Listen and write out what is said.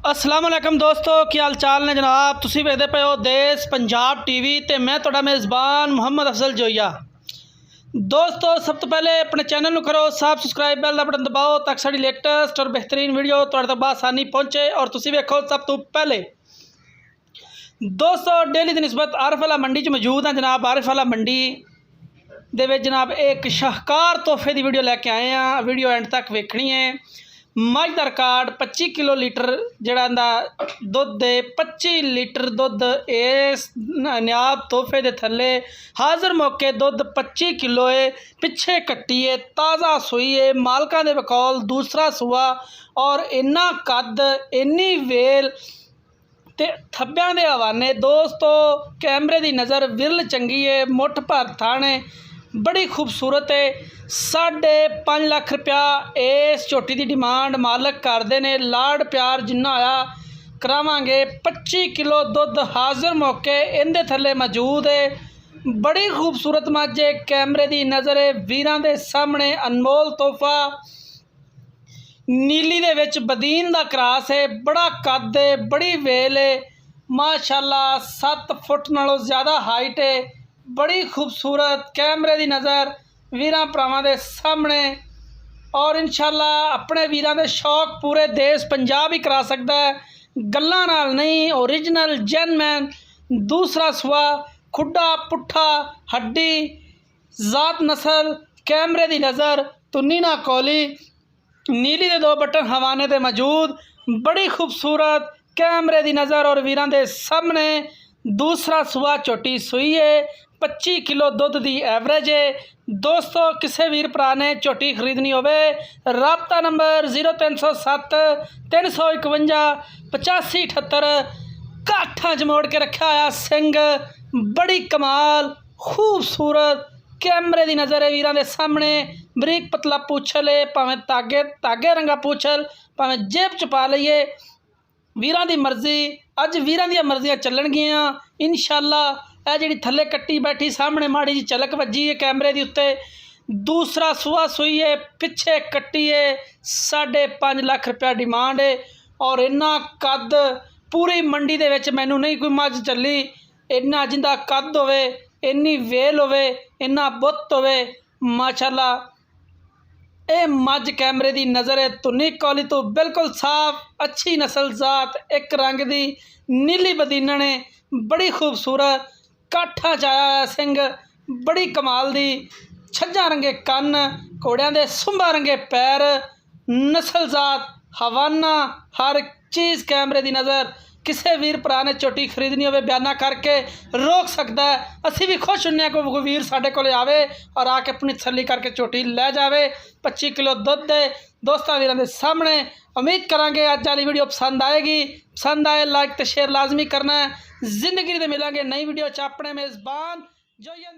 अस्सलाम वालेकुम दोस्तों, की हाल चाल ने जनाब। तुसीं वेखदे पे हो देश पंजाब टीवी ते मैं तुहाडा मेज़बान मुहम्मद अफजल जोईया। दोस्तों सब तो पहले अपने चैनल को करो सब्सक्राइब, बेल का बटन दबाओ ताकि साड़ी लेटेस्ट और बेहतरीन वीडियो तुहाडे तक बआसानी पहुँचे और तुसीं वेखो सब तो पहले। दोस्तों डेली की निस्बत आरिफ वाला मंडी च मौजूद हैं जनाब। आरिफ वाला मंडी दे विच जनाब एक शाहकार तोहफे की वीडियो लैके आए हैं। वीडियो एंड तक वेखनी है। मझ का रिकार्ड 25 किलो लीटर जड़ा दुध दे 25 लीटर दुध इस नायाब तोहफे के थले हाज़र मौके दुध 25 किलो है। पिछे कट्टी है, ताज़ा सूई है, मालकां दे बकौल दूसरा सूआ और इन्ना कद इन्नी वेल ते थब्बियां दे हवाने। दोस्तों कैमरे की नज़र विरल चंगी है, मुठ भर थाने बड़ी खूबसूरत है। 5.5 लाख रुपया इस झोटी की डिमांड मालक करते हैं। लाड़ प्यार जिन्ना आया करावांगे। 25 किलो दुध हाज़र मौके इहदे थले मौजूद है। बड़ी खूबसूरत मझ है, कैमरे की नज़र है वीरां दे सामने अनमोल तोहफा। नीली दे विच बदीन दा क्रास है, बड़ा कद है, बड़ी वेल है माशाल्लाह। 7 फुट नालों ज़्यादा हाइट है, बड़ी खूबसूरत। कैमरे की नज़र वीरां भरावां दे सामने और इंशाल्लाह अपने वीरां दे शौक पूरे देश पंजाब ही करा सकता है, गल्लां नाल नहीं। ओरिजिनल जेनमैन दूसरा सुआ, खुड्डा पुट्ठा हड्डी जात नस्ल। कैमरे की नज़र तुन्नी ना कौली, नीली दे 2 बटन हवाने ते मौजूद, बड़ी खूबसूरत। कैमरे की नज़र और वीरां दे सामने दूसरा सुआ झोटी सूई है। 25 किलो दुध की एवरेज है। दोस्तों किसी वीर भरा ने झोटी खरीदनी होवे राबता नंबर 0307 351 8578। काठा च मोड़ के रखा आया सिंह, बड़ी कमाल खूबसूरत। कैमरे की नज़र है वीरां दे सामने। बरीक पतला पूछल है, भावें धागे रंगा पूछल, भावें जेब च पा लईए, वीरां दी मर्जी। अज वीरां दी मर्जियां चलणगियां इंशाल्लाह। यह जी थले कट्टी बैठी सामने माड़ी जी झलक वजी है कैमरे की उत्ते। दूसरा सुआ सूई है, पिछे कट्टी है। 5.5 लाख रुपया डिमांड है और इन्ना कद पूरी मंडी दे विच मैनू नहीं कोई मझ चली। इन्ना जिंदा कद होवे, इन्नी वेल होवे, इन्ना बुत होवे माशाल्लाह। ये मझ कैमरे की नज़र है धुनी कौली तो बिल्कुल साफ, अच्छी नस्ल जात, एक रंग की नीली बदीनण है, बड़ी खूबसूरत। काठा चाया सिंह, बड़ी कमाल दी। छज्जा रंगे कन, घोड़ियां दे सुंबा रंगे पैर, नस्ल जात हवाना हर चीज़ कैमरे की नज़र। किसी वीर भरा ने झोटी खरीदनी हो बयाना करके रोक सकता है। असी भी खुश होंगे कोई वीर साढ़े को आवे और आके अपनी तसल्ली करके झोटी लै जाए। 25 किलो दुध दे दोस्तों वीरों के सामने। उम्मीद करांगे अज वाली वीडियो पसंद आएगी। पसंद आए लाइक तो शेयर लाजमी करना है। जिंदगी दे मिलांगे नई वीडियो च अपने मेज़बान जोईया।